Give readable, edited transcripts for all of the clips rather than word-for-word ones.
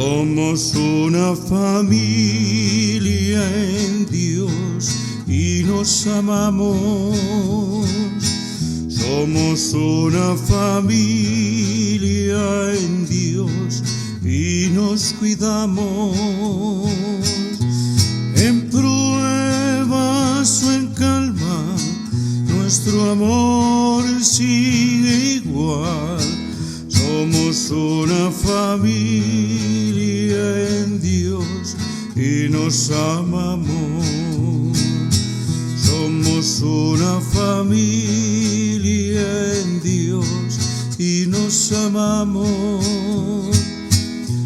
Somos una familia en Dios y nos amamos. Somos una familia en Dios y nos cuidamos. En pruebas o en calma, nuestro amor sigue igual. Somos una familia en Dios y nos amamos. Somos una familia en Dios y nos amamos.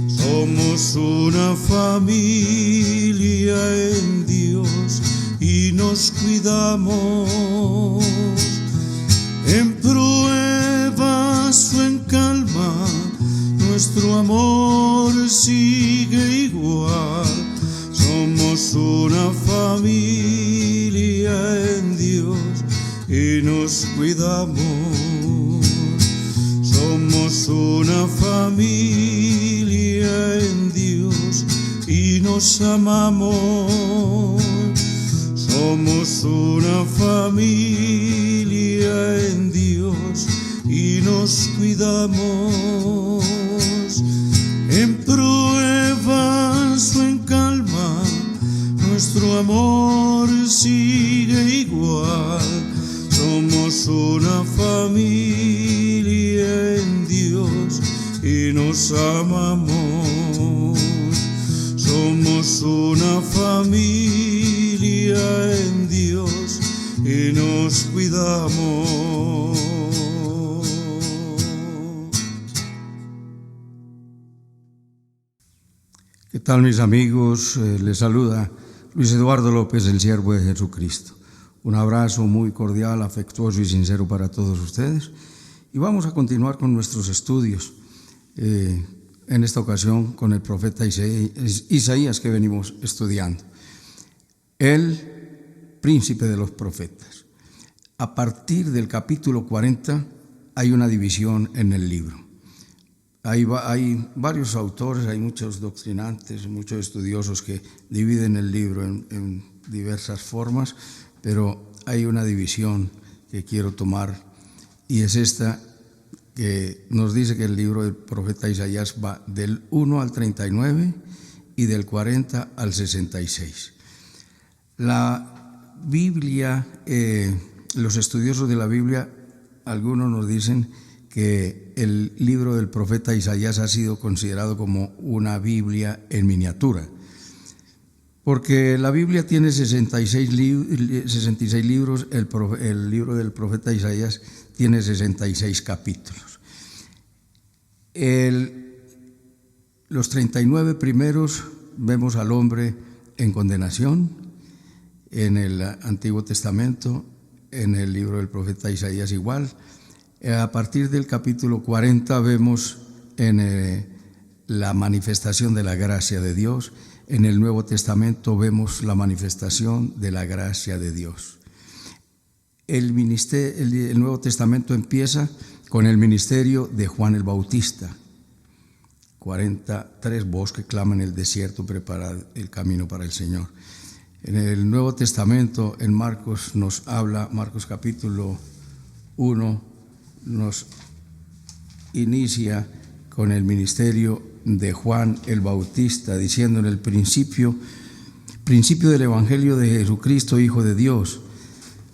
Somos una familia en Dios y nos cuidamos. En pruebas o en calma, nuestro amor sigue igual. Somos una familia en Dios y nos cuidamos. Somos una familia en Dios y nos amamos. Somos una familia en Dios y nos cuidamos. En pruebas o en calma, nuestro amor sigue igual. Somos una familia en Dios y nos amamos. Somos una familia en Dios y nos cuidamos. ¿Qué tal, mis amigos? Les saluda Luis Eduardo López, el siervo de Jesucristo. Un abrazo muy cordial, afectuoso y sincero para todos ustedes. Y vamos a continuar con nuestros estudios, en esta ocasión con el profeta Isaías que venimos estudiando. El príncipe de los profetas. A partir del capítulo 40 hay una división en el libro. Hay varios autores, hay muchos doctrinantes, muchos estudiosos que dividen el libro en diversas formas, pero hay una división que quiero tomar, y es esta, que nos dice que el libro del profeta Isaías va del 1 al 39 y del 40 al 66. La Biblia, los estudiosos de la Biblia, algunos nos dicen que el libro del profeta Isaías ha sido considerado como una Biblia en miniatura, porque la Biblia tiene 66 libros, el libro del profeta Isaías tiene 66 capítulos. Los 39 primeros vemos al hombre en condenación en el Antiguo Testamento, en el libro del profeta Isaías igual. A partir del capítulo 40 vemos en la manifestación de la gracia de Dios. En el Nuevo Testamento vemos la manifestación de la gracia de Dios. El Nuevo Testamento empieza con el ministerio de Juan el Bautista. 43, voz que clama en el desierto, preparad el camino para el Señor. En el Nuevo Testamento, en Marcos nos habla, Marcos capítulo 1, nos inicia con el ministerio de Juan el Bautista, diciendo en el principio del Evangelio de Jesucristo, Hijo de Dios,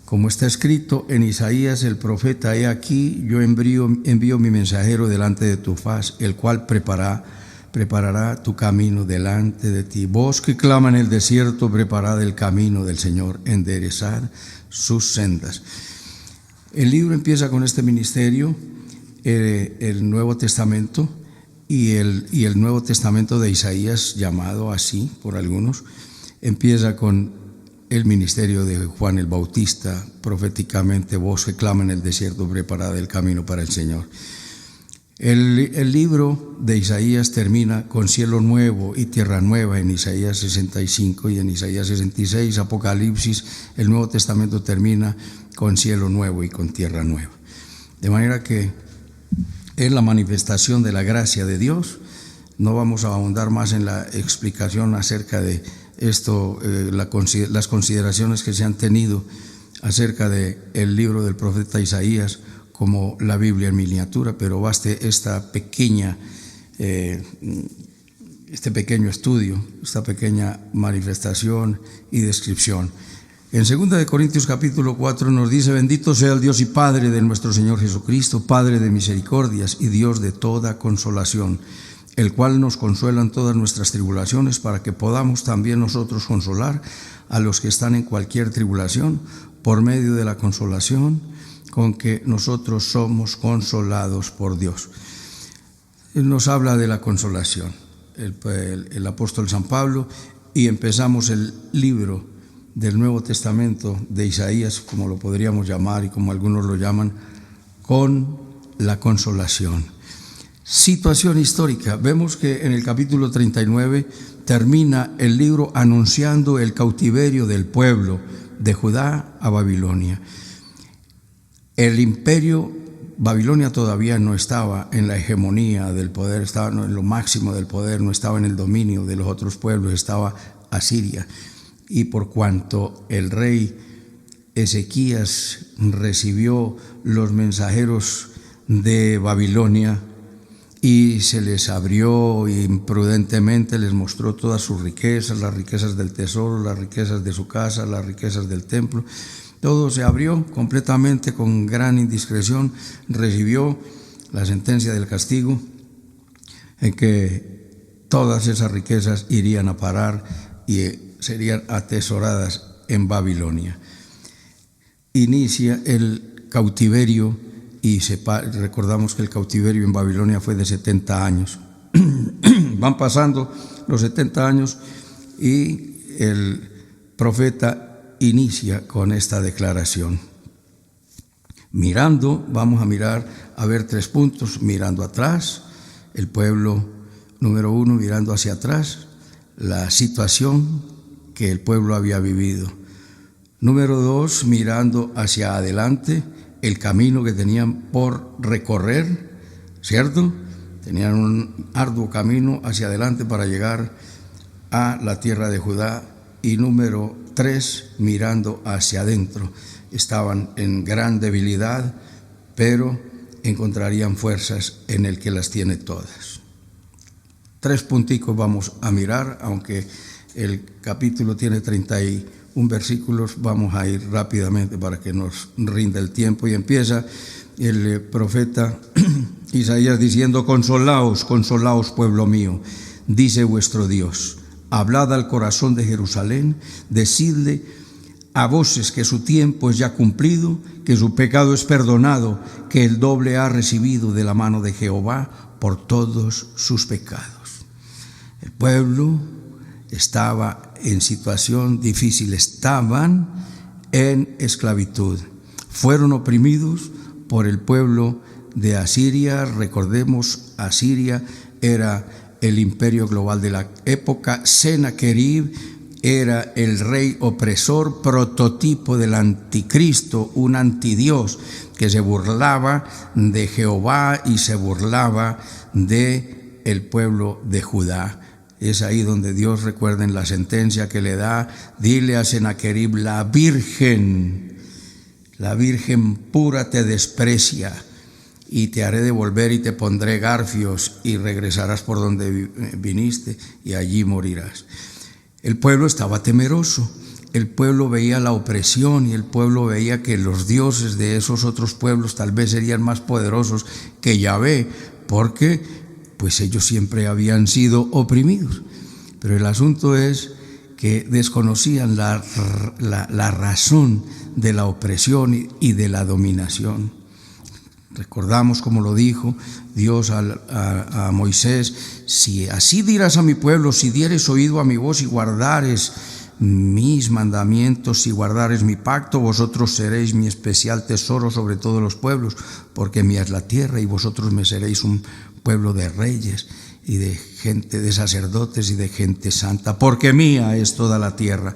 como está escrito en Isaías el profeta: he aquí, yo envío mi mensajero delante de tu faz, el cual preparará tu camino delante de ti. Voz que clama en el desierto, preparad el camino del Señor, enderezad sus sendas. El libro empieza con este ministerio, el Nuevo Testamento, y el Nuevo Testamento de Isaías, llamado así por algunos, empieza con el ministerio de Juan el Bautista, proféticamente: voz que clama en el desierto, preparad el camino para el Señor. El libro de Isaías termina con cielo nuevo y tierra nueva en Isaías 65 y en Isaías 66. Apocalipsis, el Nuevo Testamento termina con cielo nuevo y con tierra nueva. De manera que es la manifestación de la gracia de Dios. No vamos a ahondar más en la explicación acerca de esto, las consideraciones que se han tenido acerca del libro del profeta Isaías como la Biblia en miniatura, pero baste este pequeño estudio, esta pequeña manifestación y descripción. En 2 Corintios capítulo 4 nos dice: bendito sea el Dios y Padre de nuestro Señor Jesucristo, Padre de misericordias y Dios de toda consolación, el cual nos consuela en todas nuestras tribulaciones, para que podamos también nosotros consolar a los que están en cualquier tribulación, por medio de la consolación con que nosotros somos consolados por Dios. Él nos habla de la consolación, el apóstol San Pablo, y empezamos el libro del Nuevo Testamento de Isaías, como lo podríamos llamar y como algunos lo llaman, con la consolación. Situación histórica. Vemos que en el capítulo 39 termina el libro anunciando el cautiverio del pueblo de Judá a Babilonia. El imperio Babilonia todavía no estaba en la hegemonía del poder, estaba en lo máximo del poder, no estaba en el dominio de los otros pueblos, estaba Asiria. Y por cuanto el rey Ezequías recibió los mensajeros de Babilonia y se les abrió imprudentemente, les mostró todas sus riquezas, las riquezas del tesoro, las riquezas de su casa, las riquezas del templo, todo se abrió completamente con gran indiscreción, recibió la sentencia del castigo en que todas esas riquezas irían a parar y serían atesoradas en Babilonia. Inicia el cautiverio y recordamos que el cautiverio en Babilonia fue de 70 años. Van pasando los 70 años y el profeta inicia con esta declaración. Vamos a mirar, a ver 3 puntos: mirando atrás, el pueblo, número 1, mirando hacia atrás, la situación que el pueblo había vivido. Número 2, mirando hacia adelante, el camino que tenían por recorrer, ¿cierto? Tenían un arduo camino hacia adelante para llegar a la tierra de Judá. Y número 3, mirando hacia adentro. Estaban en gran debilidad, pero encontrarían fuerzas en el que las tiene todas. 3 punticos vamos a mirar, aunque el capítulo tiene 31 versículos, vamos a ir rápidamente para que nos rinda el tiempo. Y empieza el profeta Isaías diciendo: consolaos, consolaos, pueblo mío, dice vuestro Dios. Hablad al corazón de Jerusalén, decidle a voces que su tiempo es ya cumplido, que su pecado es perdonado, que el doble ha recibido de la mano de Jehová por todos sus pecados. El pueblo estaba en situación difícil, estaban en esclavitud, fueron oprimidos por el pueblo de Asiria. Recordemos, Asiria era el imperio global de la época. Sennacherib era el rey opresor, prototipo del anticristo, un antidios que se burlaba de Jehová y se burlaba de el pueblo de Judá. Es ahí donde Dios, recuerden la sentencia que le da: dile a Sennacherib, la virgen pura te desprecia, y te haré devolver y te pondré garfios y regresarás por donde viniste y allí morirás. El pueblo estaba temeroso, el pueblo veía la opresión y el pueblo veía que los dioses de esos otros pueblos tal vez serían más poderosos que Yahvé, porque pues ellos siempre habían sido oprimidos. Pero el asunto es que desconocían la razón de la opresión y de la dominación. Recordamos como lo dijo Dios a Moisés: si así dirás a mi pueblo, si dieres oído a mi voz y guardares mis mandamientos y guardares mi pacto, vosotros seréis mi especial tesoro sobre todos los pueblos, porque mía es la tierra y vosotros me seréis un pueblo de reyes y de gente, de sacerdotes y de gente santa, porque mía es toda la tierra.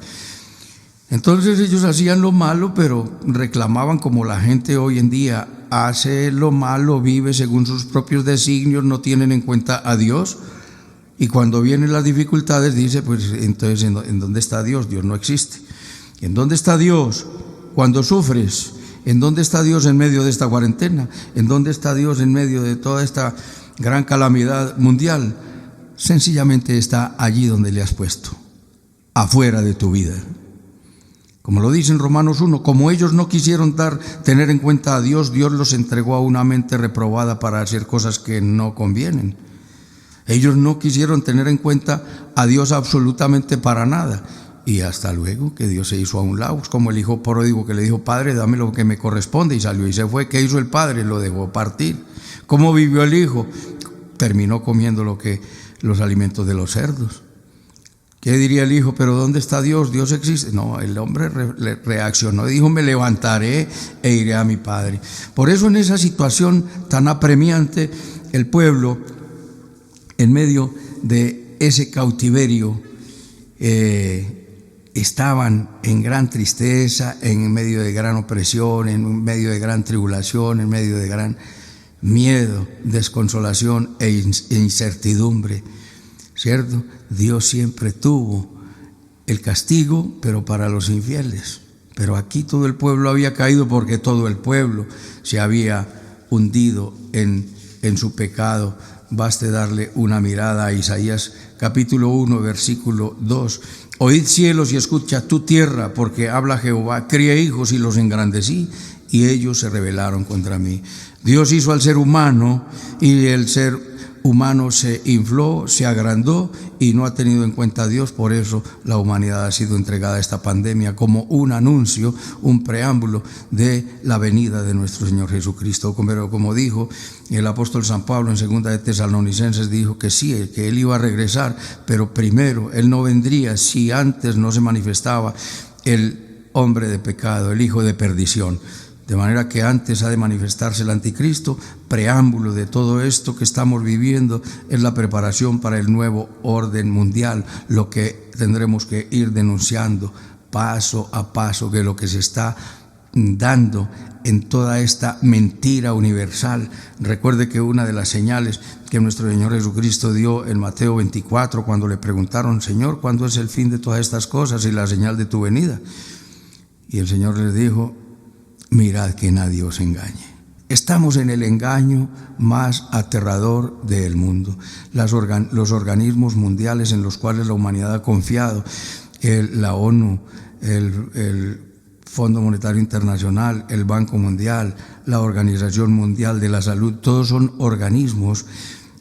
Entonces ellos hacían lo malo, pero reclamaban, como la gente hoy en día hace lo malo, vive según sus propios designios, no tienen en cuenta a Dios. Y cuando vienen las dificultades dice, pues entonces ¿en dónde está Dios? Dios no existe. ¿En dónde está Dios cuando sufres? ¿En dónde está Dios en medio de esta cuarentena? ¿En dónde está Dios en medio de toda esta gran calamidad mundial? Sencillamente está allí donde le has puesto, afuera de tu vida. Como lo dice en Romanos 1, como ellos no quisieron tener en cuenta a Dios, Dios los entregó a una mente reprobada para hacer cosas que no convienen. Ellos no quisieron tener en cuenta a Dios absolutamente para nada. Y hasta luego que Dios se hizo a un lado, como el hijo pródigo que le dijo, Padre, dame lo que me corresponde, y salió y se fue. ¿Qué hizo el padre? Lo dejó partir. ¿Cómo vivió el hijo? Terminó comiendo los alimentos de los cerdos. ¿Qué diría el hijo? ¿Pero dónde está Dios? ¿Dios existe? No, el hombre reaccionó y dijo, me levantaré e iré a mi padre. Por eso en esa situación tan apremiante, el pueblo, en medio de ese cautiverio, estaban en gran tristeza, en medio de gran opresión, en medio de gran tribulación, en medio de gran miedo, desconsolación e incertidumbre, ¿cierto? Dios siempre tuvo el castigo, pero para los infieles. Pero aquí todo el pueblo había caído porque todo el pueblo se había hundido en su pecado. Baste darle una mirada a Isaías capítulo 1, versículo 2. Oíd cielos y escucha tu tierra, porque habla Jehová, crié hijos y los engrandecí, y ellos se rebelaron contra mí. Dios hizo al ser humano, y el ser humano se infló, se agrandó y no ha tenido en cuenta a Dios. Por eso la humanidad ha sido entregada a esta pandemia como un anuncio, un preámbulo de la venida de nuestro Señor Jesucristo. Pero como dijo el apóstol San Pablo en 2 de Tesalonicenses, dijo que sí, que Él iba a regresar, pero primero Él no vendría si antes no se manifestaba el hombre de pecado, el hijo de perdición. De manera que antes ha de manifestarse el anticristo. Preámbulo de todo esto que estamos viviendo es la preparación para el nuevo orden mundial, lo que tendremos que ir denunciando paso a paso, que lo que se está dando en toda esta mentira universal. Recuerde que una de las señales que nuestro Señor Jesucristo dio en Mateo 24, cuando le preguntaron, Señor, ¿cuándo es el fin de todas estas cosas y la señal de tu venida? Y el Señor les dijo, mirad que nadie os engañe. Estamos en el engaño más aterrador del mundo. Los organismos mundiales en los cuales la humanidad ha confiado, la ONU, el Fondo Monetario Internacional, el Banco Mundial, la Organización Mundial de la Salud, todos son organismos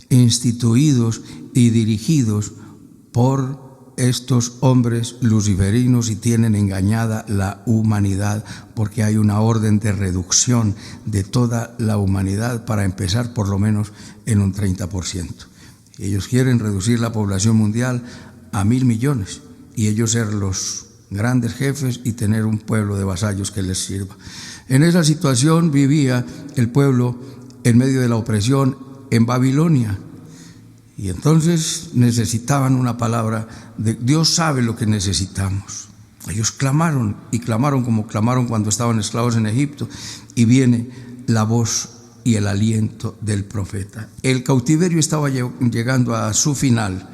instituidos y dirigidos por estos hombres luciferinos y tienen engañada la humanidad, porque hay una orden de reducción de toda la humanidad para empezar por lo menos en un 30%. Ellos quieren reducir la población mundial a 1.000 millones y ellos ser los grandes jefes y tener un pueblo de vasallos que les sirva. En esa situación vivía el pueblo en medio de la opresión en Babilonia. Y entonces necesitaban una palabra de Dios. Sabe lo que necesitamos. Ellos clamaron y clamaron como clamaron cuando estaban esclavos en Egipto, y viene la voz y el aliento del profeta. El cautiverio estaba llegando a su final.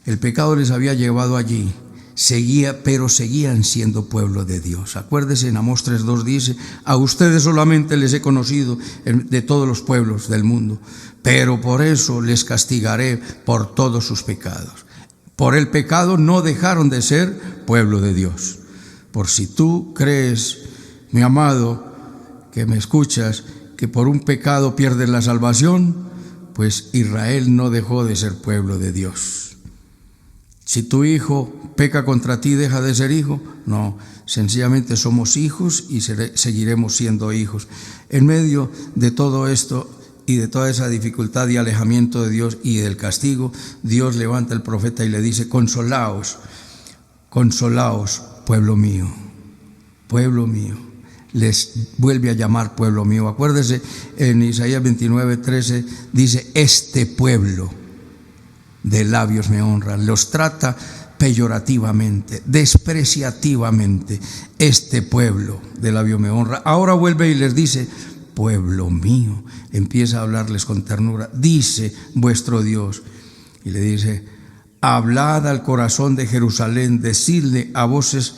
El pecado les había llevado allí. Pero seguían siendo pueblo de Dios. Acuérdese, en Amós 3:2 dice, a ustedes solamente les he conocido de todos los pueblos del mundo, pero por eso les castigaré por todos sus pecados. Por el pecado no dejaron de ser pueblo de Dios. Por si tú crees, mi amado, que me escuchas, que por un pecado pierdes la salvación, pues Israel no dejó de ser pueblo de Dios. Si tu hijo peca contra ti, ¿deja de ser hijo? No, sencillamente somos hijos y seguiremos siendo hijos. En medio de todo esto y de toda esa dificultad y alejamiento de Dios y del castigo, Dios levanta al profeta y le dice, consolaos, consolaos, pueblo mío, pueblo mío. Les vuelve a llamar pueblo mío. Acuérdese, en Isaías 29:13 dice, este pueblo de labios me honran. Los trata peyorativamente, despreciativamente. Este pueblo de labios me honra. Ahora vuelve y les dice, pueblo mío. Empieza a hablarles con ternura. Dice vuestro Dios, Y le dice: hablad al corazón de Jerusalén, decidle a voces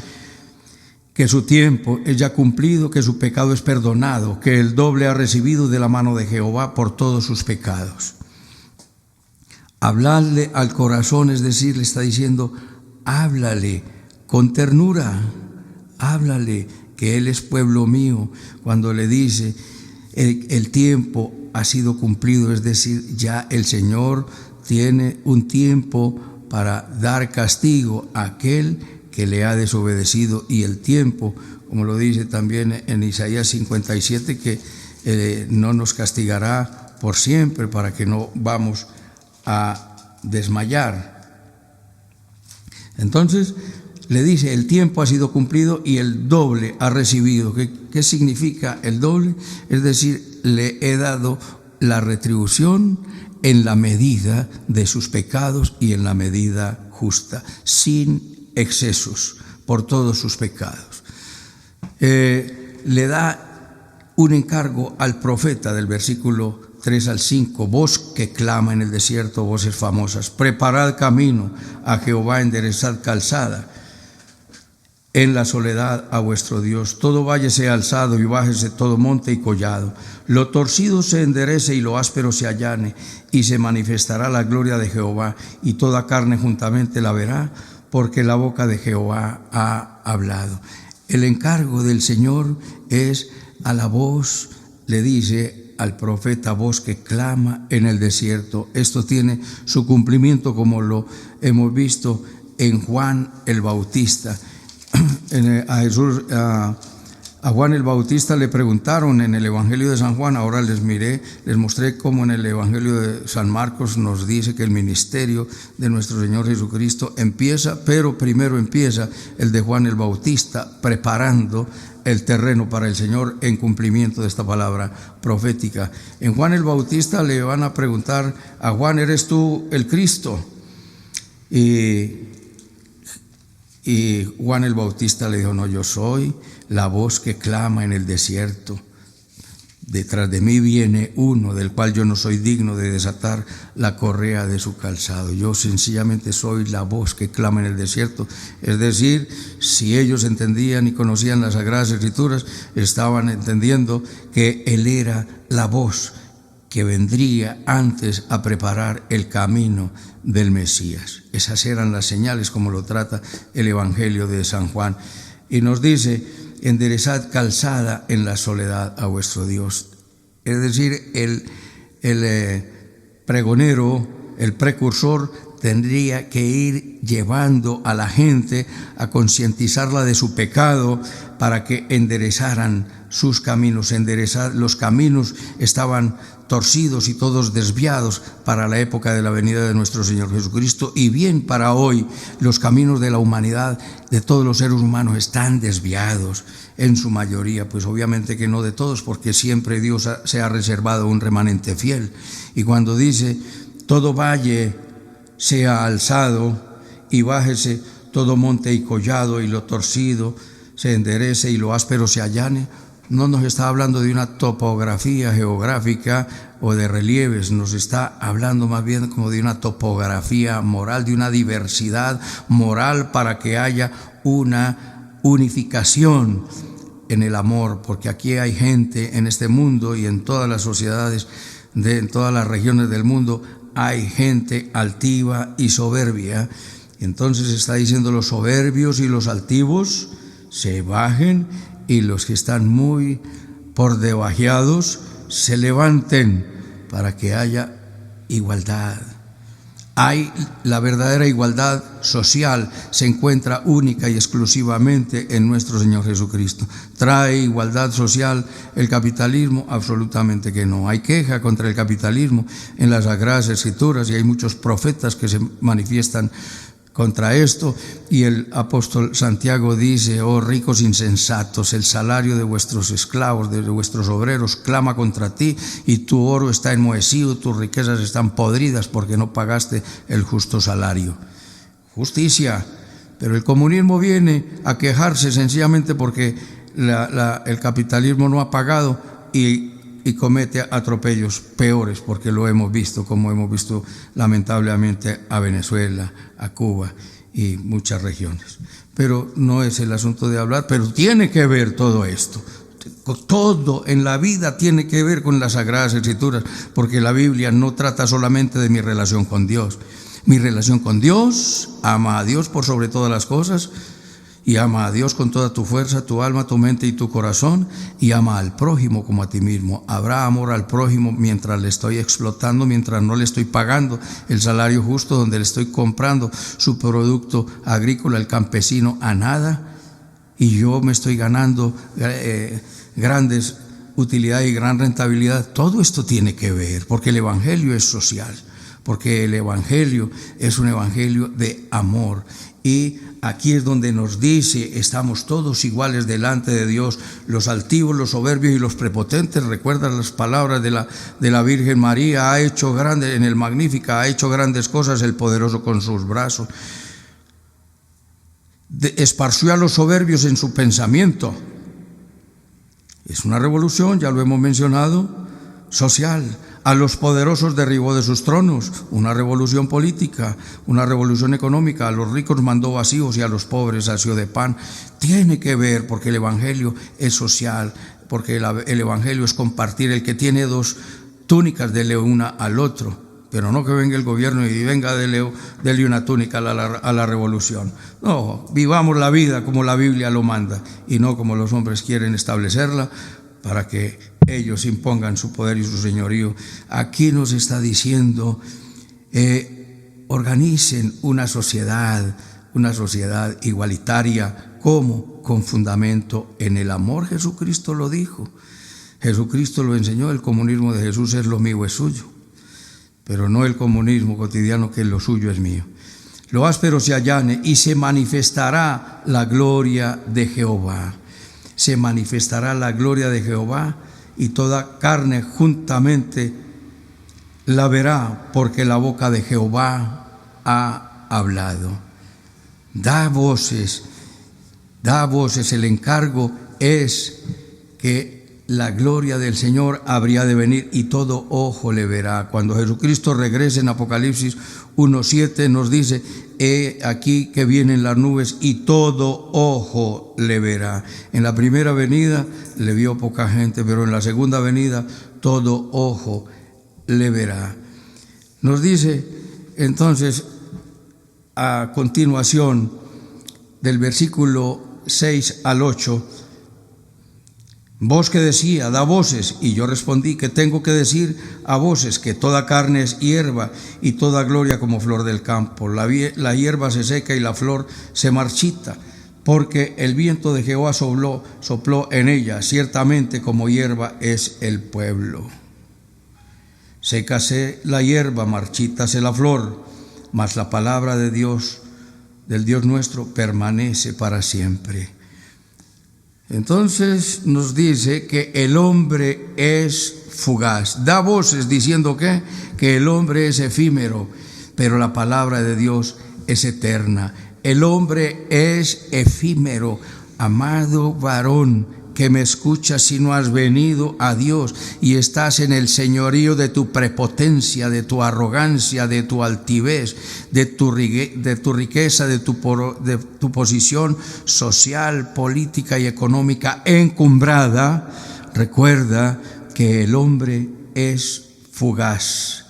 que su tiempo es ya cumplido, que su pecado es perdonado, que el doble ha recibido de la mano de Jehová por todos sus pecados. Hablarle al corazón, es decir, le está diciendo: háblale con ternura, háblale que Él es pueblo mío. Cuando le dice el tiempo ha sido cumplido, es decir, ya el Señor tiene un tiempo para dar castigo a aquel que le ha desobedecido, y el tiempo, como lo dice también en Isaías 57, que no nos castigará por siempre para que no vamos a desmayar. Entonces le dice: el tiempo ha sido cumplido y el doble ha recibido. ¿Qué significa el doble? Es decir, le he dado la retribución en la medida de sus pecados y en la medida justa, sin excesos, por todos sus pecados. Le da un encargo al profeta del versículo 3 al 5: voz que clama en el desierto, voces famosas, preparad camino a Jehová, enderezad calzada en la soledad a vuestro Dios. Todo valle sea alzado y bájese todo monte y collado. Lo torcido se enderece y lo áspero se allane, y se manifestará la gloria de Jehová, y toda carne juntamente la verá, porque la boca de Jehová ha hablado. El encargo del Señor es a la voz, le dice al profeta: voz que clama en el desierto. Esto tiene su cumplimiento, como lo hemos visto en Juan el Bautista. A Juan el Bautista le preguntaron en el Evangelio de San Juan. Ahora les mostré cómo en el Evangelio de San Marcos nos dice que el ministerio de nuestro Señor Jesucristo empieza, pero primero empieza el de Juan el Bautista, preparando el terreno para el Señor en cumplimiento de esta palabra profética. En Juan el Bautista le van a preguntar a Juan: ¿eres tú el Cristo? Y Juan el Bautista le dijo: no, yo soy la voz que clama en el desierto. Detrás de mí viene uno del cual yo no soy digno de desatar la correa de su calzado. Yo sencillamente soy la voz que clama en el desierto. Es decir, si ellos entendían y conocían las Sagradas Escrituras, estaban entendiendo que Él era la voz que vendría antes a preparar el camino del Mesías. Esas eran las señales, como lo trata el Evangelio de San Juan. Y nos dice: enderezad calzada en la soledad a vuestro Dios. Es decir, el pregonero, el precursor, tendría que ir llevando a la gente a concientizarla de su pecado para que enderezaran sus caminos. Los caminos estaban torcidos y todos desviados para la época de la venida de nuestro Señor Jesucristo, y bien para hoy los caminos de la humanidad, de todos los seres humanos, están desviados en su mayoría. Pues obviamente que no de todos, porque siempre Dios se ha reservado un remanente fiel. Y cuando dice: todo valle sea alzado y bájese todo monte y collado, y lo torcido se enderece y lo áspero se allane, no nos está hablando de una topografía geográfica o de relieves, nos está hablando más bien como de una topografía moral, de una diversidad moral, para que haya una unificación en el amor, porque aquí hay gente en este mundo y en todas las sociedades, en todas las regiones del mundo, hay gente altiva y soberbia. Entonces está diciendo: los soberbios y los altivos se bajen, y los que están muy por debajeados se levanten, para que haya igualdad. La verdadera igualdad social se encuentra única y exclusivamente en nuestro Señor Jesucristo. ¿Trae igualdad social el capitalismo? Absolutamente que no. Hay queja contra el capitalismo en las Sagradas Escrituras, y hay muchos profetas que se manifiestan contra esto, y el apóstol Santiago dice: oh ricos insensatos, el salario de vuestros esclavos, de vuestros obreros, clama contra ti, y tu oro está enmohecido, tus riquezas están podridas, porque no pagaste el justo salario. Justicia. Pero el comunismo viene a quejarse sencillamente porque el capitalismo no ha pagado, y y comete atropellos peores, porque lo hemos visto, como hemos visto lamentablemente a Venezuela, a Cuba y muchas regiones. Pero no es el asunto de hablar, pero tiene que ver todo esto. Todo en la vida tiene que ver con las Sagradas Escrituras, porque la Biblia no trata solamente de mi relación con Dios. Mi relación con Dios, ama a Dios por sobre todas las cosas, y ama a Dios con toda tu fuerza, tu alma, tu mente y tu corazón, y ama al prójimo como a ti mismo. Habrá amor al prójimo mientras le estoy explotando, mientras no le estoy pagando el salario justo, donde le estoy comprando su producto agrícola, el campesino, a nada, y yo me estoy ganando grandes utilidades y gran rentabilidad. Todo esto tiene que ver, porque el Evangelio es social, porque el Evangelio es un Evangelio de amor. Y aquí es donde nos dice, estamos todos iguales delante de Dios, los altivos, los soberbios y los prepotentes. Recuerda las palabras de la Virgen María: ha hecho grandes, en el Magnífica, ha hecho grandes cosas el poderoso con sus brazos. Esparció a los soberbios en su pensamiento. Es una revolución, ya lo hemos mencionado, social. A los poderosos derribó de sus tronos, una revolución política, una revolución económica. A los ricos mandó vacíos y a los pobres sació de pan. Tiene que ver, porque el Evangelio es social, porque el Evangelio es compartir. El que tiene dos túnicas, dele una al otro, pero no que venga el gobierno y venga, dele una túnica a la revolución. No, vivamos la vida como la Biblia lo manda y no como los hombres quieren establecerla para que ellos impongan su poder y su señorío. Aquí nos está diciendo, organicen una sociedad igualitaria. ¿Cómo? Con fundamento en el amor. Jesucristo lo dijo, Jesucristo lo enseñó. El comunismo de Jesús es lo mío, es suyo, pero no el comunismo cotidiano que lo suyo es mío. Lo áspero se allane y se manifestará la gloria de Jehová. Se manifestará la gloria de Jehová, y toda carne juntamente la verá, porque la boca de Jehová ha hablado. Da voces, el encargo es que la gloria del Señor habría de venir y todo ojo le verá. Cuando Jesucristo regrese, en Apocalipsis 1:7 nos dice: he aquí que vienen las nubes y todo ojo le verá. En la primera venida le vio poca gente, pero en la segunda venida todo ojo le verá. Nos dice entonces a continuación del versículo 6 al 8: voz que decía, da voces. Y yo respondí, que tengo que decir a voces, que toda carne es hierba y toda gloria como flor del campo. La hierba se seca y la flor se marchita, porque el viento de Jehová sopló en ella. Ciertamente como hierba es el pueblo. Sécase la hierba, marchítase la flor, mas la palabra de Dios, del Dios nuestro, permanece para siempre. Entonces nos dice que el hombre es fugaz. Da voces diciendo que el hombre es efímero, pero la palabra de Dios es eterna. El hombre es efímero. Amado varón que me escuchas, si no has venido a Dios y estás en el señorío de tu prepotencia, de tu arrogancia, de tu altivez, de tu riqueza, de tu posición social, política y económica encumbrada, recuerda que el hombre es fugaz.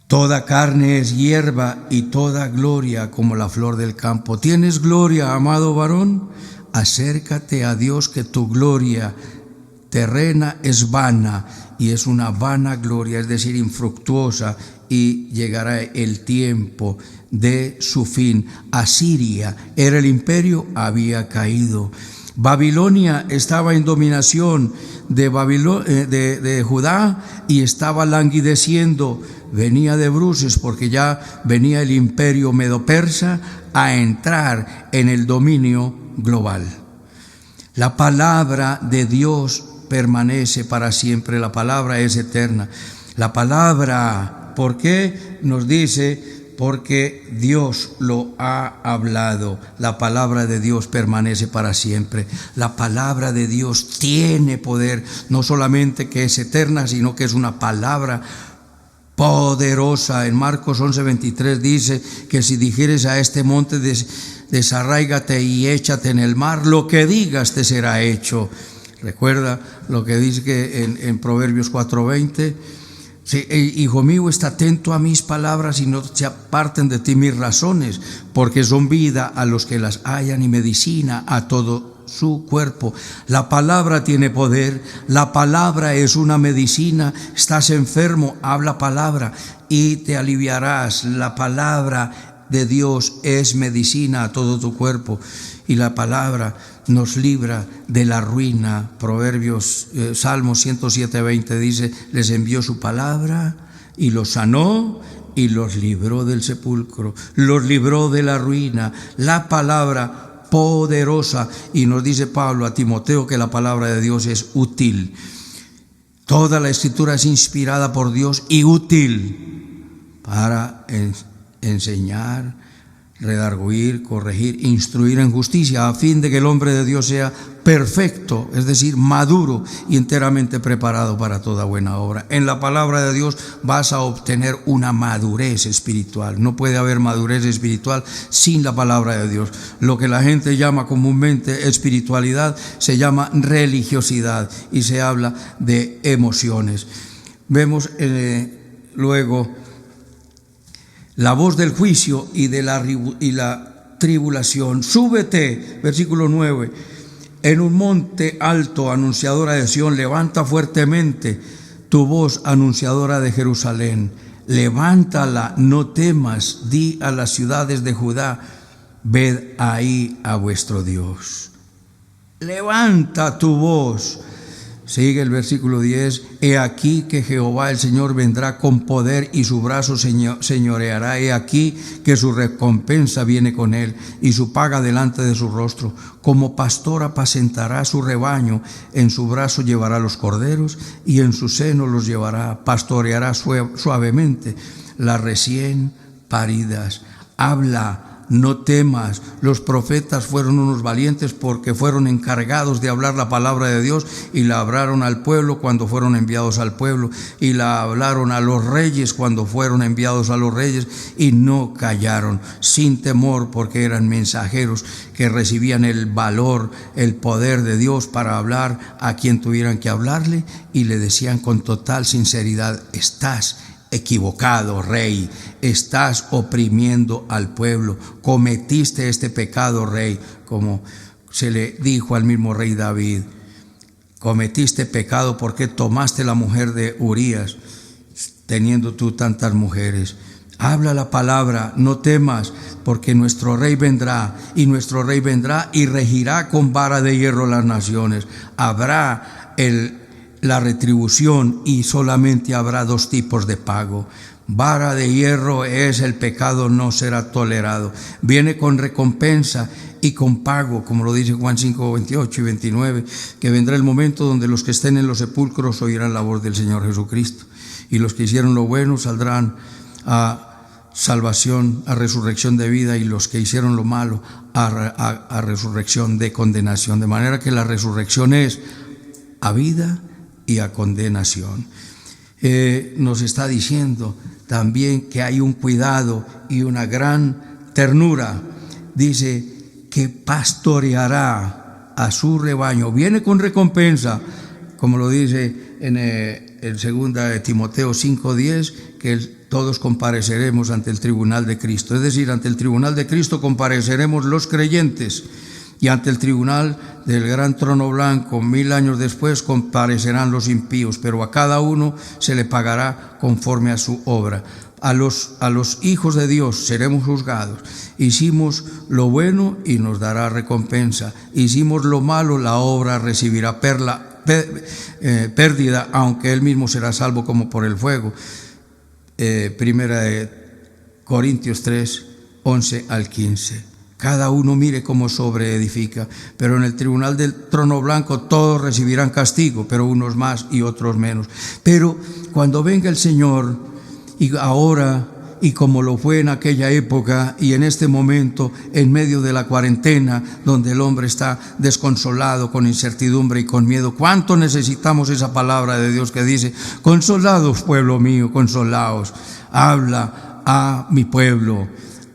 Toda carne es hierba y toda gloria como la flor del campo. ¿Tienes gloria, amado varón? Acércate a Dios, que tu gloria terrena es vana, y es una vana gloria, es decir, infructuosa, y llegará el tiempo de su fin. Asiria era el imperio, había caído. Babilonia estaba en dominación de Judá y estaba languideciendo. Venía de bruces, porque ya venía el imperio medo-persa a entrar en el dominio global. La palabra de Dios permanece para siempre. La palabra es eterna. La palabra, ¿por qué nos dice porque Dios lo ha hablado. La palabra de Dios permanece para siempre. La palabra de Dios tiene poder, no solamente que es eterna, sino que es una palabra poderosa. En Marcos 11:23 dice que si dijeres a este monte desarráigate y échate en el mar, lo que digas te será hecho. Recuerda lo que dice que en Proverbios 4:20, sí, hijo mío, está atento a mis palabras y no se aparten de ti mis razones, porque son vida a los que las hallan y medicina a todo su cuerpo. La palabra tiene poder, la palabra es una medicina. Estás enfermo, habla palabra y te aliviarás. La palabra de Dios es medicina a todo tu cuerpo, y la palabra nos libra de la ruina. Proverbios, Salmos 107:20 dice: les envió su palabra y los sanó y los libró del sepulcro, los libró de la ruina. La palabra poderosa, y nos dice Pablo a Timoteo que la palabra de Dios es útil. Toda la escritura es inspirada por Dios y útil para enseñar, redarguir, corregir, instruir en justicia, a fin de que el hombre de Dios sea perfecto, es decir, maduro y enteramente preparado para toda buena obra. En la palabra de Dios vas a obtener una madurez espiritual. No puede haber madurez espiritual sin la palabra de Dios. Lo que la gente llama comúnmente espiritualidad se llama religiosidad, y se habla de emociones. Vemos luego la voz del juicio y de la tribulación. Súbete, versículo 9, en un monte alto, anunciadora de Sión, levanta fuertemente tu voz, anunciadora de Jerusalén. Levántala, no temas, di a las ciudades de Judá: ved ahí a vuestro Dios. Levanta tu voz. Sigue el versículo 10: he aquí que Jehová el Señor vendrá con poder y su brazo señoreará. He aquí que su recompensa viene con él y su paga delante de su rostro. Como pastor apacentará su rebaño, en su brazo llevará los corderos y en su seno los llevará. Pastoreará suavemente las recién paridas. Habla, no temas. Los profetas fueron unos valientes porque fueron encargados de hablar la palabra de Dios, y la hablaron al pueblo cuando fueron enviados al pueblo, y la hablaron a los reyes cuando fueron enviados a los reyes, y no callaron, sin temor, porque eran mensajeros que recibían el valor, el poder de Dios para hablar a quien tuvieran que hablarle, y le decían con total sinceridad: estás equivocado, rey, estás oprimiendo al pueblo, cometiste este pecado, rey, como se le dijo al mismo rey David: cometiste pecado porque tomaste la mujer de Urías, teniendo tú tantas mujeres. Habla la palabra, no temas, porque nuestro rey vendrá y regirá con vara de hierro las naciones. Habrá la retribución, y solamente habrá dos tipos de pago. Vara de hierro es el pecado, no será tolerado. Viene con recompensa y con pago, como lo dice Juan 5, 28 y 29, que vendrá el momento donde los que estén en los sepulcros oirán la voz del Señor Jesucristo, y los que hicieron lo bueno saldrán a salvación, a resurrección de vida, y los que hicieron lo malo a resurrección de condenación. De manera que la resurrección es a vida y a condenación. Nos está diciendo también que hay un cuidado y una gran ternura. Dice que pastoreará a su rebaño. Viene con recompensa, como lo dice en el 2 de Timoteo 5:10, que todos compareceremos ante el tribunal de Cristo. Es decir, ante el tribunal de Cristo compareceremos los creyentes, y ante el tribunal del gran trono blanco, 1000 años después, comparecerán los impíos, pero a cada uno se le pagará conforme a su obra. A los hijos de Dios seremos juzgados. Hicimos lo bueno y nos dará recompensa. Hicimos lo malo, la obra recibirá pérdida, aunque él mismo será salvo como por el fuego. Primera de Corintios 3, 11 al 15. Cada uno mire cómo sobreedifica, pero en el tribunal del trono blanco todos recibirán castigo, pero unos más y otros menos. Pero cuando venga el Señor, y ahora y como lo fue en aquella época y en este momento, en medio de la cuarentena, donde el hombre está desconsolado, con incertidumbre y con miedo. ¿Cuánto necesitamos esa palabra de Dios que dice: consolados, pueblo mío, consolaos? Habla a mi pueblo,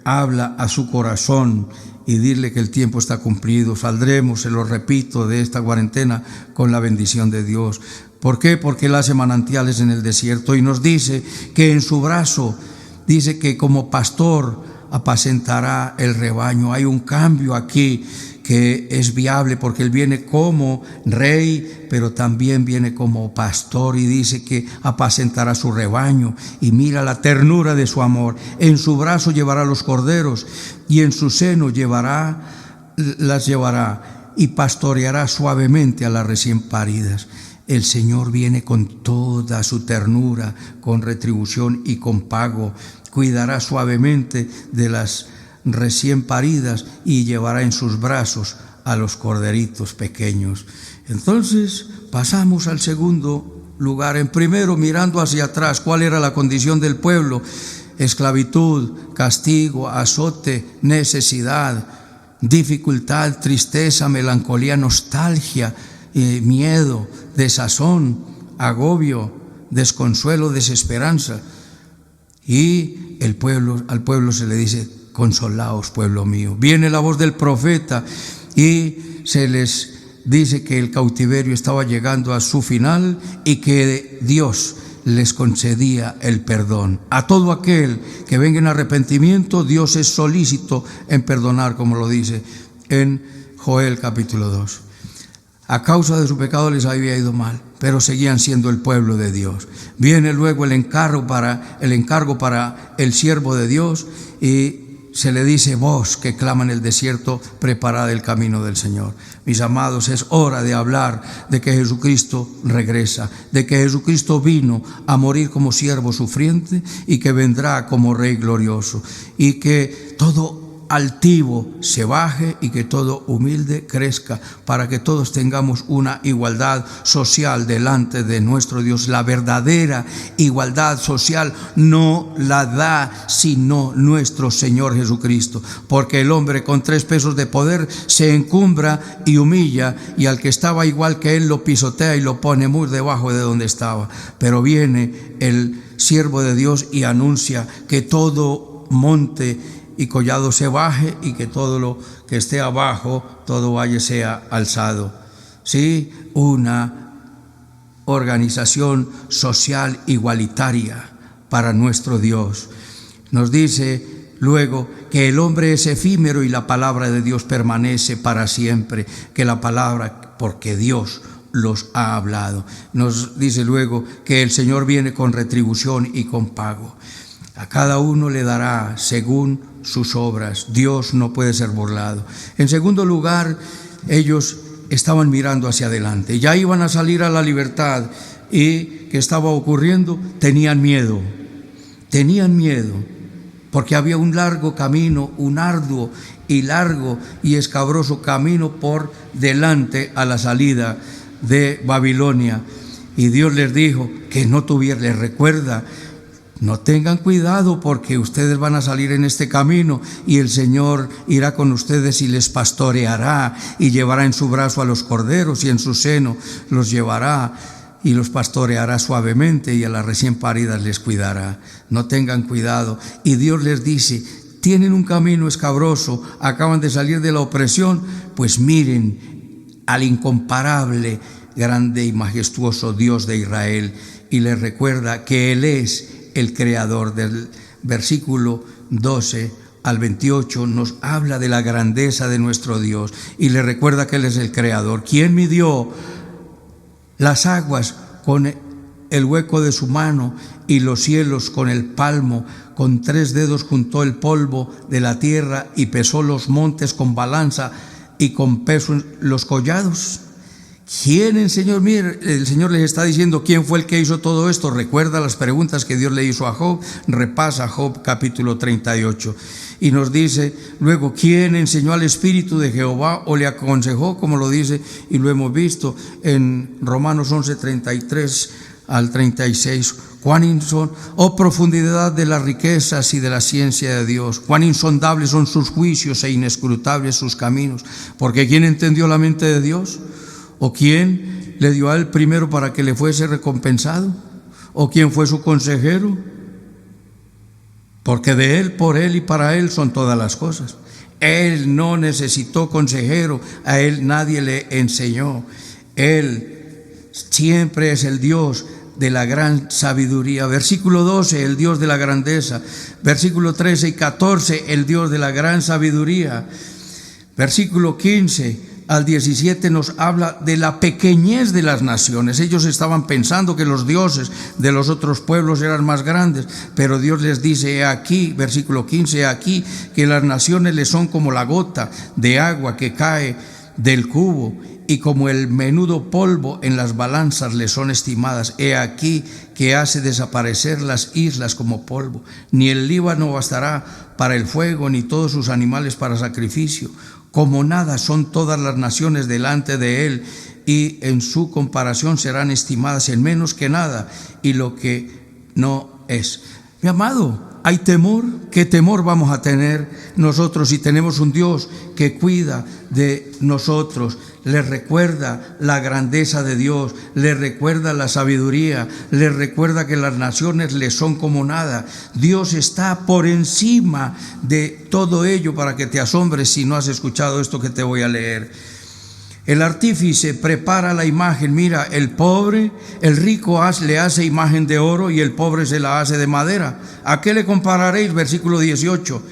habla a su corazón y dile que el tiempo está cumplido. Saldremos, se lo repito, de esta cuarentena con la bendición de Dios. ¿Por qué? Porque Él hace manantiales en el desierto y nos dice que en su brazo, dice que como pastor apacentará el rebaño. Hay un cambio aquí que es viable, porque Él viene como rey, pero también viene como pastor, y dice que apacentará su rebaño. Y mira la ternura de su amor. En su brazo llevará los corderos y en su seno las llevará y pastoreará suavemente a las recién paridas. El Señor viene con toda su ternura, con retribución y con pago. Cuidará suavemente de las recién paridas y llevará en sus brazos a los corderitos pequeños. Entonces pasamos al segundo lugar. En primero, mirando hacia atrás, ¿cuál era la condición del pueblo? Esclavitud, castigo, azote, necesidad, dificultad, tristeza, melancolía, nostalgia, miedo, desazón, agobio, desconsuelo, desesperanza. Y al pueblo se le dice: consolaos, pueblo mío. Viene la voz del profeta y se les dice que el cautiverio estaba llegando a su final y que Dios les concedía el perdón. A todo aquel que venga en arrepentimiento, Dios es solícito en perdonar, como lo dice en Joel capítulo 2. A causa de su pecado les había ido mal, pero seguían siendo el pueblo de Dios. Viene luego el encargo para el siervo de Dios, y se le dice: vos que clama en el desierto, preparad el camino del Señor. Mis amados, es hora de hablar de que Jesucristo regresa, de que Jesucristo vino a morir como siervo sufriente y que vendrá como Rey glorioso, y que todo altivo se baje y que todo humilde crezca, para que todos tengamos una igualdad social delante de nuestro Dios. La verdadera igualdad social no la da sino nuestro Señor Jesucristo, porque el hombre con 3 pesos de poder se encumbra y humilla, y al que estaba igual que él lo pisotea y lo pone muy debajo de donde estaba. Pero viene el siervo de Dios y anuncia que todo monte y collado se baje, y que todo lo que esté abajo, todo valle sea alzado. Sí, una organización social igualitaria para nuestro Dios. Nos dice luego que el hombre es efímero y la palabra de Dios permanece para siempre, que la palabra, porque Dios los ha hablado. Nos dice luego que el Señor viene con retribución y con pago. A cada uno le dará según sus obras. Dios no puede ser burlado. En segundo lugar, ellos estaban mirando hacia adelante. Ya iban a salir a la libertad. ¿Y qué estaba ocurriendo? Tenían miedo, porque había un largo camino, un arduo y largo y escabroso camino por delante a la salida de Babilonia. Y Dios les dijo que les recuerda: no tengan cuidado, porque ustedes van a salir en este camino y el Señor irá con ustedes y les pastoreará, y llevará en su brazo a los corderos y en su seno los llevará y los pastoreará suavemente, y a las recién paridas les cuidará. No tengan cuidado. Y Dios les dice: tienen un camino escabroso, acaban de salir de la opresión, pues miren al incomparable, grande y majestuoso Dios de Israel. Y les recuerda que Él es el creador. Del versículo 12 al 28 nos habla de la grandeza de nuestro Dios y le recuerda que Él es el creador. ¿Quién midió las aguas con el hueco de su mano y los cielos con el palmo? Con 3 dedos juntó el polvo de la tierra y pesó los montes con balanza y con peso los collados. ¿Quién enseñó? Mire, el Señor les está diciendo quién fue el que hizo todo esto. Recuerda las preguntas que Dios le hizo a Job. Repasa Job capítulo 38 y nos dice luego: ¿quién enseñó al Espíritu de Jehová o le aconsejó? Como lo dice y lo hemos visto en Romanos 11, 33 al 36, Oh profundidad de las riquezas y de la ciencia de Dios, cuán insondables son sus juicios e inescrutables sus caminos. Porque ¿quién entendió la mente de Dios? ¿O quién le dio a él primero para que le fuese recompensado? ¿O quién fue su consejero? Porque de él, por él y para él son todas las cosas. Él no necesitó consejero, a él nadie le enseñó. Él siempre es el Dios de la gran sabiduría. Versículo 12, el Dios de la grandeza. Versículo 13 y 14, el Dios de la gran sabiduría. Versículo 15 al 17 nos habla de la pequeñez de las naciones. Ellos estaban pensando que los dioses de los otros pueblos eran más grandes, pero Dios les dice, he aquí, versículo 15, he aquí que las naciones les son como la gota de agua que cae del cubo, y como el menudo polvo en las balanzas le son estimadas. He aquí que hace desaparecer las islas como polvo. Ni el Líbano bastará para el fuego, ni todos sus animales para sacrificio. Como nada son todas las naciones delante de él, y en su comparación serán estimadas en menos que nada, y lo que no es. Mi amado, ¿hay temor? ¿Qué temor vamos a tener nosotros si tenemos un Dios que cuida de nosotros? Le recuerda la grandeza de Dios, le recuerda la sabiduría, le recuerda que las naciones le son como nada. Dios está por encima de todo ello, para que te asombres si no has escuchado esto que te voy a leer. El artífice prepara la imagen. Mira, el rico le hace imagen de oro, y el pobre se la hace de madera. ¿A qué le compararéis? Versículo 18.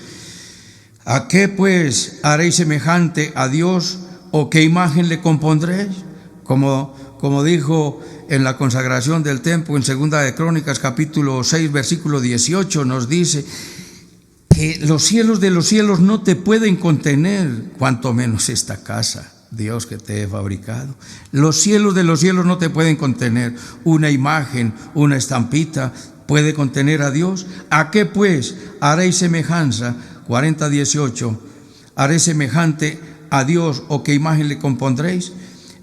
¿A qué pues haréis semejante a Dios? ¿O qué imagen le compondréis? Como dijo en la consagración del templo en Segunda de Crónicas, capítulo 6, versículo 18, nos dice que los cielos de los cielos no te pueden contener, cuanto menos esta casa, Dios, que te he fabricado. Los cielos de los cielos no te pueden contener. Una imagen, una estampita puede contener a Dios. ¿A qué pues haréis semejanza? 40:18. ¿Haré semejante a Dios, o qué imagen le compondréis?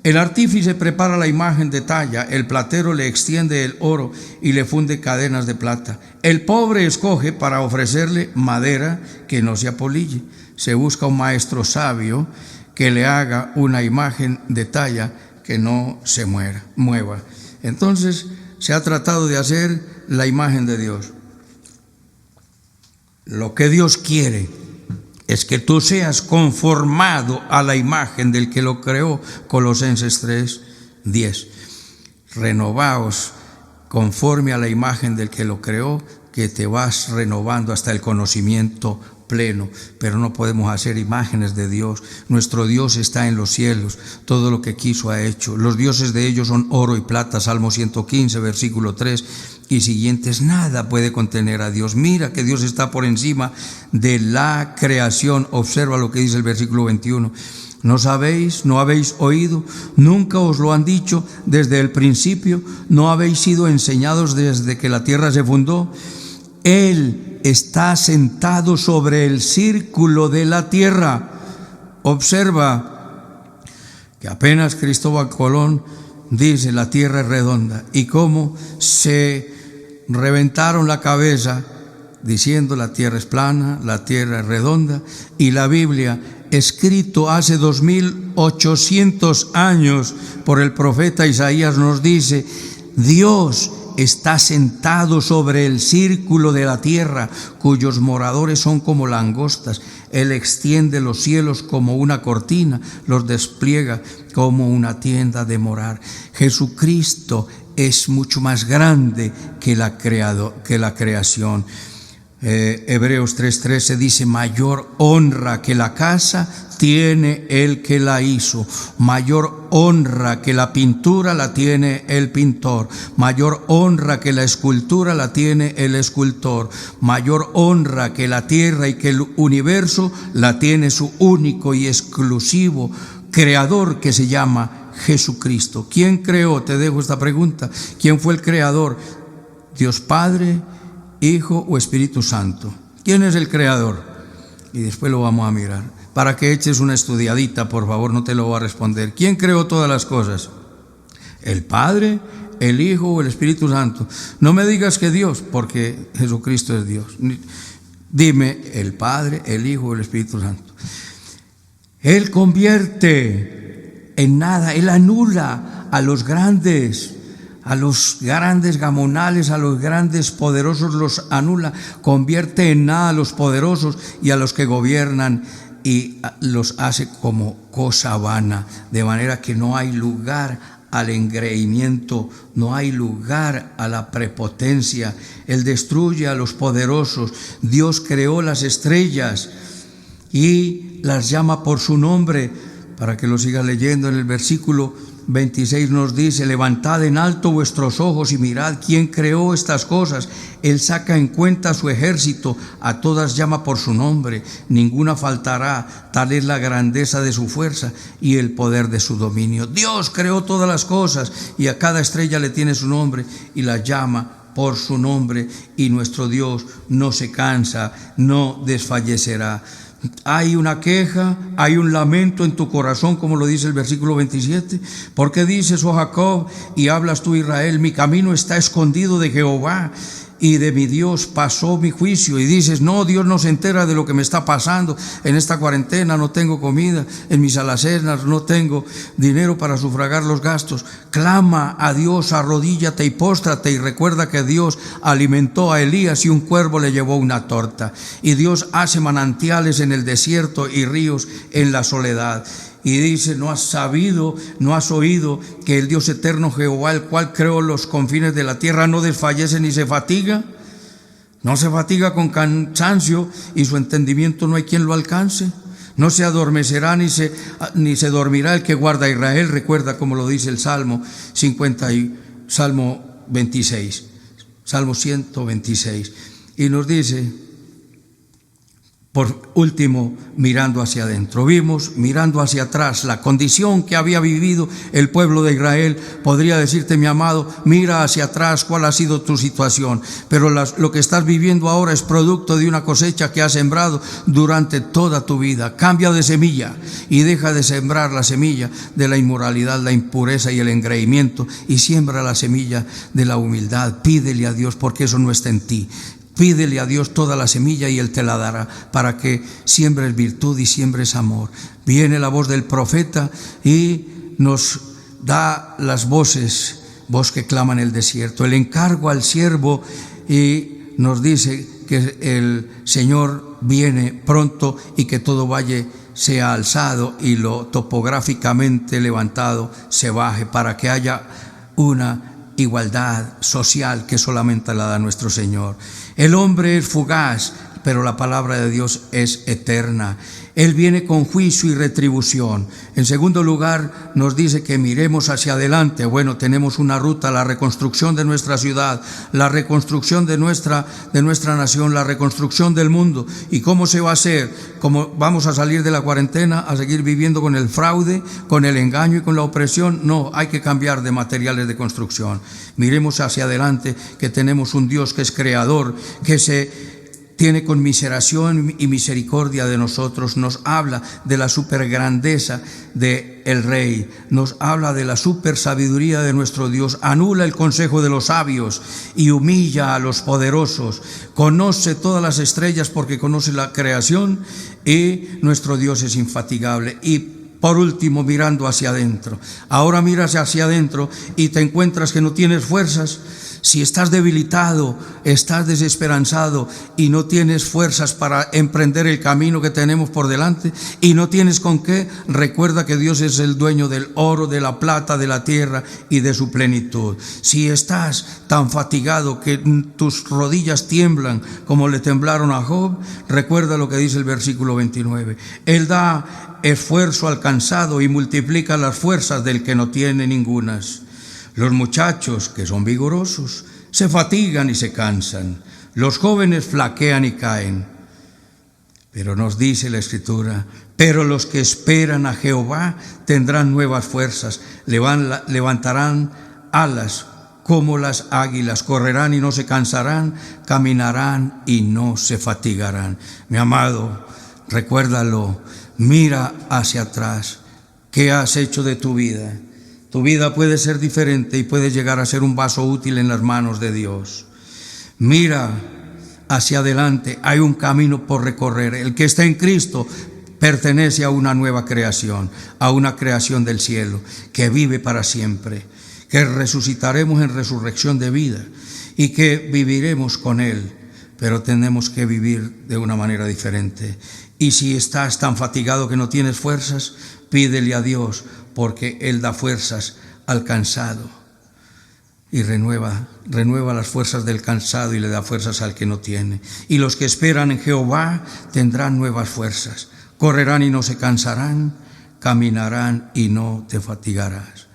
El artífice prepara la imagen de talla, el platero le extiende el oro y le funde cadenas de plata. El pobre escoge para ofrecerle madera que no se apolille. Se busca un maestro sabio que le haga una imagen de talla que no se mueva. Entonces se ha tratado de hacer la imagen de Dios. Lo que Dios quiere es que tú seas conformado a la imagen del que lo creó. Colosenses 3:10. Renovaos conforme a la imagen del que lo creó, que te vas renovando hasta el conocimiento pleno. Pero no podemos hacer imágenes de Dios. Nuestro Dios está en los cielos, todo lo que quiso ha hecho. Los dioses de ellos son oro y plata. Salmo 115, versículo 3 y siguientes. Nada puede contener a Dios. Mira que Dios está por encima de la creación. Observa lo que dice el versículo 21. ¿No sabéis? ¿No habéis oído? ¿Nunca os lo han dicho desde el principio? ¿No habéis sido enseñados desde que la tierra se fundó? Él está sentado sobre el círculo de la tierra. Observa que apenas Cristóbal Colón dice la tierra es redonda, y cómo se reventaron la cabeza diciendo la tierra es plana, la tierra es redonda. Y la Biblia, escrito hace 2800 años por el profeta Isaías, nos dice: Dios está sentado sobre el círculo de la tierra, cuyos moradores son como langostas. Él extiende los cielos como una cortina, los despliega como una tienda de morar. Jesucristo es mucho más grande que la creación. Hebreos 3:13 dice: mayor honra que la casa tiene el que la hizo, mayor honra que la pintura la tiene el pintor, mayor honra que la escultura la tiene el escultor, mayor honra que la tierra y que el universo la tiene su único y exclusivo creador, que se llama Jesucristo. ¿Quién creó? Te dejo esta pregunta. ¿Quién fue el creador? ¿Dios Padre, Hijo o Espíritu Santo? ¿Quién es el creador? Y después lo vamos a mirar. Para que eches una estudiadita, por favor, no te lo voy a responder. ¿Quién creó todas las cosas? ¿El Padre, el Hijo o el Espíritu Santo. No me digas que Dios, porque Jesucristo es Dios. Dime el Padre, el Hijo o el Espíritu Santo. Él convierte en nada, Él anula a los grandes gamonales, a los grandes poderosos los anula, convierte en nada a los poderosos y a los que gobiernan y los hace como cosa vana, de manera que no hay lugar al engreimiento, no hay lugar a la prepotencia. Él destruye a los poderosos. Dios creó las estrellas y las llama por su nombre. Para que lo siga leyendo, en el versículo 26 nos dice: levantad en alto vuestros ojos y mirad quién creó estas cosas. Él saca en cuenta su ejército, a todas llama por su nombre, ninguna faltará. Tal es la grandeza de su fuerza y el poder de su dominio. Dios creó todas las cosas y a cada estrella le tiene su nombre y la llama por su nombre, y nuestro Dios no se cansa, no desfallecerá. Hay una queja, hay un lamento en tu corazón, como lo dice el versículo 27. ¿Por qué dices, oh Jacob, y hablas tú, Israel? Mi camino está escondido de Jehová, y de mi Dios pasó mi juicio. Y dices, no, Dios no se entera de lo que me está pasando. En esta cuarentena no tengo comida, en mis alacenas no tengo dinero para sufragar los gastos. Clama a Dios, arrodíllate y póstrate, y recuerda que Dios alimentó a Elías y un cuervo le llevó una torta. Y Dios hace manantiales en el desierto y ríos en la soledad. Y dice, ¿no has sabido, no has oído que el Dios eterno Jehová, el cual creó los confines de la tierra, no desfallece ni se fatiga? No se fatiga con cansancio, y su entendimiento no hay quien lo alcance. No se adormecerá ni se dormirá el que guarda a Israel. Recuerda como lo dice el Salmo 50 y Salmo 26, Salmo 126. Y nos dice, por último, mirando hacia adentro. Vimos, mirando hacia atrás, la condición que había vivido el pueblo de Israel. Podría decirte, mi amado, mira hacia atrás cuál ha sido tu situación. Pero lo que estás viviendo ahora es producto de una cosecha que has sembrado durante toda tu vida. Cambia de semilla y deja de sembrar la semilla de la inmoralidad, la impureza y el engreimiento, y siembra la semilla de la humildad. Pídele a Dios, porque eso no está en ti. Pídele a Dios toda la semilla y Él te la dará, para que siembres virtud y siembres amor. Viene la voz del profeta y nos da las voces, voz que clama en el desierto. El encargo al siervo, y nos dice que el Señor viene pronto y que todo valle sea alzado y lo topográficamente levantado se baje, para que haya una igualdad social que solamente la da nuestro Señor. El hombre es fugaz, pero la palabra de Dios es eterna. Él viene con juicio y retribución. En segundo lugar, nos dice que miremos hacia adelante. Bueno, tenemos una ruta: la reconstrucción de nuestra ciudad, la reconstrucción de nuestra nación, la reconstrucción del mundo. ¿Y cómo se va a hacer? ¿Cómo vamos a salir de la cuarentena a seguir viviendo con el fraude, con el engaño y con la opresión? No, hay que cambiar de materiales de construcción. Miremos hacia adelante, que tenemos un Dios que es creador, que se tiene conmiseración y misericordia de nosotros. Nos habla de la supergrandeza del Rey, nos habla de la supersabiduría de nuestro Dios. Anula el consejo de los sabios y humilla a los poderosos. Conoce todas las estrellas porque conoce la creación, y nuestro Dios es infatigable. Y por último, mirando hacia adentro. Ahora miras hacia adentro y te encuentras que no tienes fuerzas. Si estás debilitado, estás desesperanzado y no tienes fuerzas para emprender el camino que tenemos por delante, y no tienes con qué, recuerda que Dios es el dueño del oro, de la plata, de la tierra y de su plenitud. Si estás tan fatigado que tus rodillas tiemblan como le temblaron a Job, recuerda lo que dice el versículo 29. Él da esfuerzo al cansado y multiplica las fuerzas del que no tiene ningunas. Los muchachos que son vigorosos se fatigan y se cansan. Los jóvenes flaquean y caen. Pero nos dice la Escritura, pero los que esperan a Jehová tendrán nuevas fuerzas, levantarán alas como las águilas, correrán y no se cansarán, caminarán y no se fatigarán. Mi amado, recuérdalo, mira hacia atrás. ¿Qué has hecho de tu vida? Tu vida puede ser diferente y puedes llegar a ser un vaso útil en las manos de Dios. Mira hacia adelante, hay un camino por recorrer. El que está en Cristo pertenece a una nueva creación, a una creación del cielo, que vive para siempre, que resucitaremos en resurrección de vida y que viviremos con Él, pero tenemos que vivir de una manera diferente. Y si estás tan fatigado que no tienes fuerzas, pídele a Dios, porque Él da fuerzas al cansado y renueva las fuerzas del cansado y le da fuerzas al que no tiene. Y los que esperan en Jehová tendrán nuevas fuerzas, correrán y no se cansarán, caminarán y no te fatigarás.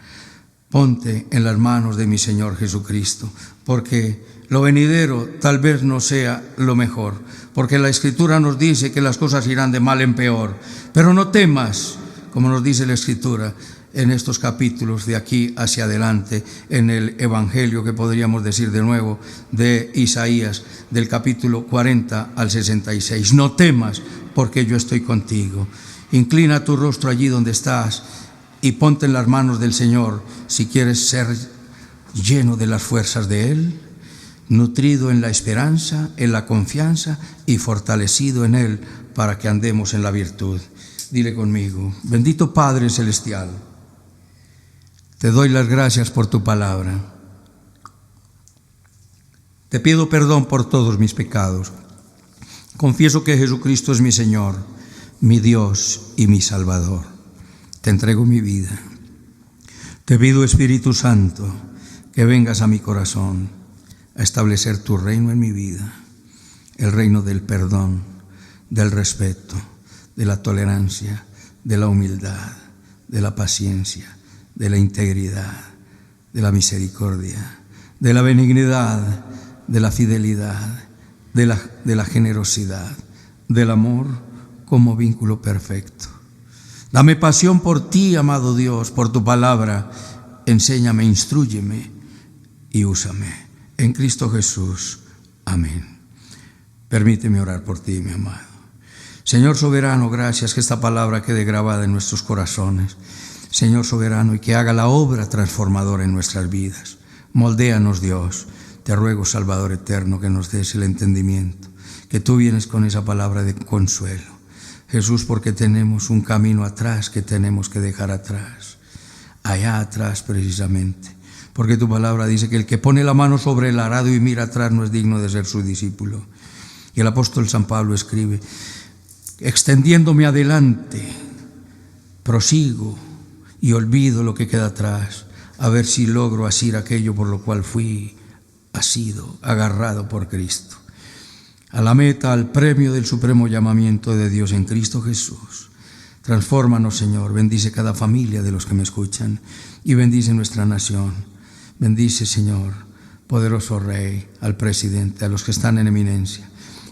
Ponte en las manos de mi Señor Jesucristo, porque lo venidero tal vez no sea lo mejor, porque la Escritura nos dice que las cosas irán de mal en peor. Pero no temas, como nos dice la Escritura en estos capítulos de aquí hacia adelante, en el Evangelio que podríamos decir de nuevo de Isaías, del capítulo 40 al 66. No temas, porque yo estoy contigo. Inclina tu rostro allí donde estás y ponte en las manos del Señor si quieres ser lleno de las fuerzas de Él, nutrido en la esperanza, en la confianza y fortalecido en Él para que andemos en la virtud. Dile conmigo: bendito Padre Celestial, te doy las gracias por tu palabra. Te pido perdón por todos mis pecados. Confieso que Jesucristo es mi Señor, mi Dios y mi Salvador. Te entrego mi vida. Te pido, Espíritu Santo, que vengas a mi corazón a establecer tu reino en mi vida, el reino del perdón, del respeto, de la tolerancia, de la humildad, de la paciencia, de la integridad, de la misericordia, de la benignidad, de la fidelidad, de la generosidad, del amor como vínculo perfecto. Dame pasión por ti, amado Dios, por tu palabra. Enséñame, instrúyeme y úsame. En Cristo Jesús. Amén. Permíteme orar por ti, mi amado. Señor soberano, gracias que esta palabra quede grabada en nuestros corazones. Señor soberano, y que haga la obra transformadora en nuestras vidas. Moldéanos, Dios. Te ruego, Salvador eterno, que nos des el entendimiento, que tú vienes con esa palabra de consuelo. Jesús, porque tenemos un camino atrás que tenemos que dejar atrás, allá atrás precisamente, porque tu palabra dice que el que pone la mano sobre el arado y mira atrás no es digno de ser su discípulo. Y el apóstol San Pablo escribe: extendiéndome adelante, prosigo y olvido lo que queda atrás, a ver si logro asir aquello por lo cual fui asido, agarrado por Cristo, a la meta, al premio del supremo llamamiento de Dios en Cristo Jesús. Transfórmanos, Señor. Bendice cada familia de los que me escuchan y bendice nuestra nación. Bendice, Señor, poderoso Rey, al presidente, a los que están en eminencia.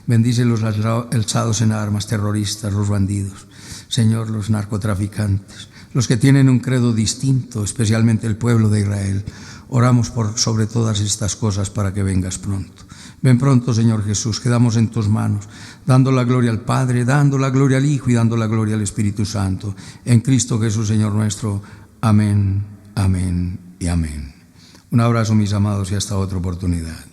Bendice los alzados en armas, terroristas, los bandidos. Señor, los narcotraficantes, los que tienen un credo distinto, especialmente el pueblo de Israel. Oramos sobre todas estas cosas para que vengas pronto. Ven pronto, Señor Jesús, quedamos en tus manos, dando la gloria al Padre, dando la gloria al Hijo y dando la gloria al Espíritu Santo. En Cristo Jesús, Señor nuestro. Amén, amén y amén. Un abrazo, mis amados, y hasta otra oportunidad.